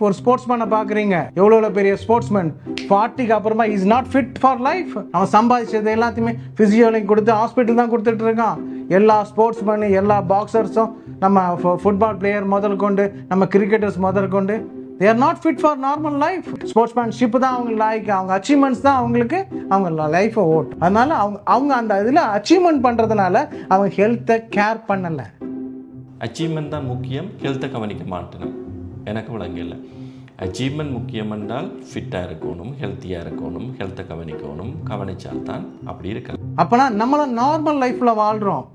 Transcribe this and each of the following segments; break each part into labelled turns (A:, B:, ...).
A: ஒரு ஸ்போர்ட்ஸ்மேனை பார்க்குறீங்க, எவ்வளோ பெரிய ஸ்போர்ட்ஸ்மேன் 40க்கு அப்புறமா is not fit for life. அவன் சம்பாதிச்சது எல்லாத்தையுமே ஃபிசியோலிங் கொடுத்து ஹாஸ்பிட்டல் தான் கொடுத்துட்டு இருக்கான். எல்லா ஸ்போர்ட்ஸ்மேனு, எல்லா பாக்ஸர்ஸும், நம்ம ஃபுட்பால் பிளேயர் முதல் கொண்டு, நம்ம கிரிக்கெட்டர்ஸ் முதல் கொண்டு, they are not fit for normal life. Sportsmanship தான் அவங்க லைக், அவங்க அச்சீவ்மெண்ட்ஸ் தான் அவங்களுக்கு அவங்க லைஃபை ஓட். அதனால அவங்க அந்த இதில் அச்சீவ்மெண்ட் பண்ணுறதுனால அவங்க ஹெல்த்தை கேர் பண்ணலை.
B: அச்சீவ்மெண்ட் தான் முக்கியம், ஹெல்த்தை கவனிக்க மாட்டேன். எனக்கு விளங்கல. அச்சீவ்மெண்ட் முக்கியம் என்றால் ஃபிட்டாக இருக்கணும், ஹெல்த்தியாக இருக்கணும், ஹெல்த்தை கவனிக்கணும். கவனிச்சால்தான் அப்படி இருக்கலாம்.
A: அப்போனா நம்மளும் நார்மல் லைஃப்பில் வாழ்கிறோம்.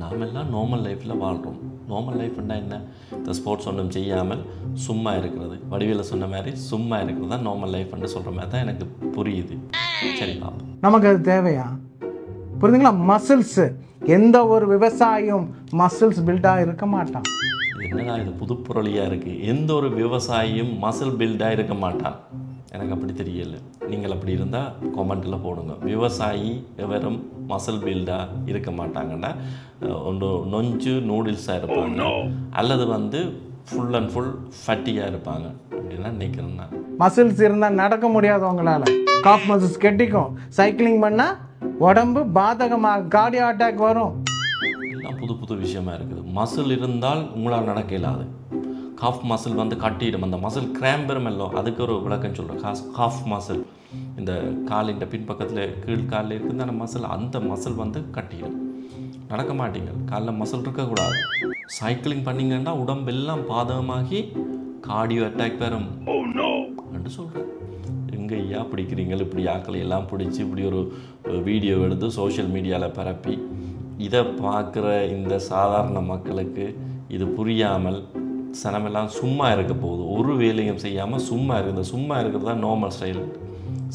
B: நாமெல்லாம் நார்மல் லைஃப்பில் வாழ்கிறோம். நார்மல் லைஃப்னா என்ன? இந்த ஸ்போர்ட்ஸ் ஒன்றும் செய்யாமல் சும்மா இருக்கிறது, வடிவில் சொன்ன மாதிரி சும்மா இருக்கிறது தான் நார்மல் லைஃப்னு சொல்கிற மாதிரி தான் எனக்கு புரியுது. சரி பாப்போம்,
A: நமக்கு அது தேவையா? புரியுதுங்களா? மசில்ஸ், எந்த ஒரு விவசாயியும் மசில்ஸ் பில்டாக இருக்க மாட்டான்.
B: என்னடா இது புது பொருளியாக இருக்குது. எந்த ஒரு விவசாயியும் மசில் பில்டாக இருக்க மாட்டான். எனக்கு அப்படி தெரியல. நீங்கள் அப்படி இருந்தால் கமெண்ட்டில் போடுங்க. விவசாயி வெறும் மசில் பில்டாக இருக்க மாட்டாங்கன்னா ஒன்று நொஞ்சு நூடுல்ஸாக இருப்பாங்க, அல்லது ஃபுல் அண்ட் ஃபுல் ஃபட்டியாக இருப்பாங்க அப்படின்னா நினைக்கிறேன் நான்.
A: மசில்ஸ் இருந்தால் நடக்க முடியாது உங்களால். Cough muscles கெட்டிக்கும். சைக்கிளிங் பண்ணால் உடம்பு பாதகமாக கார்டியோ அட்டாக் வரும்.
B: எல்லாம் புது புது விஷயமா இருக்குது. மசில் இருந்தால் உங்களால் நடக்க இல்லாது. காஃப் மசில் கட்டிடும். அந்த மசில் கிராம்பெருமெல்லோ, அதுக்கு ஒரு விளக்கம் சொல்கிறேன். காஃப் மசில் இந்த காலின் பின்பக்கத்தில் கீழ் காலில் இருக்குது அந்த மசில், அந்த மசில் கட்டிடும். நடக்க மாட்டீங்க, காலில் மசில் இருக்கக்கூடாது. சைக்கிளிங் பண்ணிங்கன்னா உடம்பெல்லாம் பாதகமாகி கார்டியோ அட்டாக் வரும் என்று சொல்கிறேன். எங்கே ஐயா பிடிக்கிறீங்க? இப்படி ஆக்களை எல்லாம் பிடிச்சி இப்படி ஒரு வீடியோ எடுத்து சோஷியல் மீடியாவில் பரப்பி இதை பார்க்குற இந்த சாதாரண மக்களுக்கு இது புரியாமல் சனமெல்லாம் சும்மா இருக்க போகுது. ஒரு வேலையும் செய்யாமல் சும்மா இருக்குது. சும்மா இருக்கிறது தான் நார்மல் ஸ்டைல்.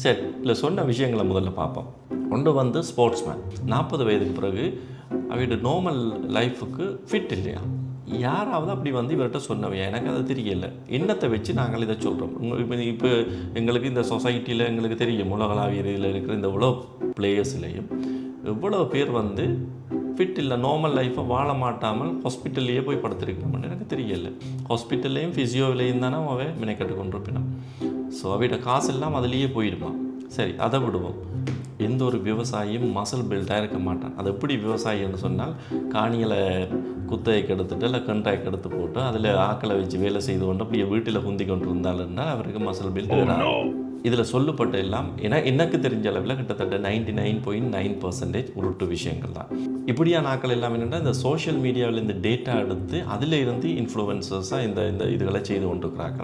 B: சரி, இல்லை சொன்ன விஷயங்களை முதல்ல பார்ப்போம். ஒன்று ஸ்போர்ட்ஸ்மேன் 40 வயதுக்கு பிறகு அவருடைய நார்மல் லைஃபுக்கு ஃபிட் இல்லையா? யாராவது அப்படி இவர்கிட்ட சொன்னவையா? எனக்கு அது தெரியல. என்னத்தை வச்சு நாங்கள் இதை சொல்கிறோம். இப்போ எங்களுக்கு இந்த சொசைட்டியில் எங்களுக்கு தெரியும், உலகளாவிய இதில் இருக்கிற இந்த இவ்வளோ பிளேயர்ஸ்லேயும் எவ்வளோ பேர் ஃபிட் இல்லை, நார்மல் லைஃப்பை வாழ மாட்டாமல் ஹாஸ்பிட்டல்லையே போய் படுத்திருக்கணும்னு எனக்கு தெரியல. ஹாஸ்பிட்டல்லையும் ஃபிசியோவிலையும் தானே அவன் மினைக்கட்டு கொண்டிருப்பினான். ஸோ அவையோட காசு எல்லாம் அதுலேயே போயிடுமா? சரி, அதை விடுவோம். எந்த ஒரு விவசாயியும் மசில் பில்டாக இருக்க மாட்டான். அது எப்படி விவசாயின்னு சொன்னால், காணிகளை குத்தகைக்கு எடுத்துட்டு இல்லை கண்ட்ராக்ட் எடுத்து போட்டு அதில் ஆக்களை வச்சு வேலை செய்து கொண்டு அப்படியே வீட்டில் குந்தி கொண்டு இருந்தால் அவருக்கு மசில் பில்ட் வராது. இதில் சொல்லப்பட்ட எல்லாம் எனக்கு தெரிஞ்ச அளவில் கிட்டத்தட்ட 99.9% உருட்டு விஷயங்கள் தான். இப்படியான ஆக்கள் எல்லாம் என்னென்னா இந்த சோஷியல் மீடியாவில் இந்த டேட்டா எடுத்து அதில் இருந்து இன்ஃப்ளூயன்சர்ஸாக இந்த இதுகளை செய்து கொண்டிருக்கிறார்கள்.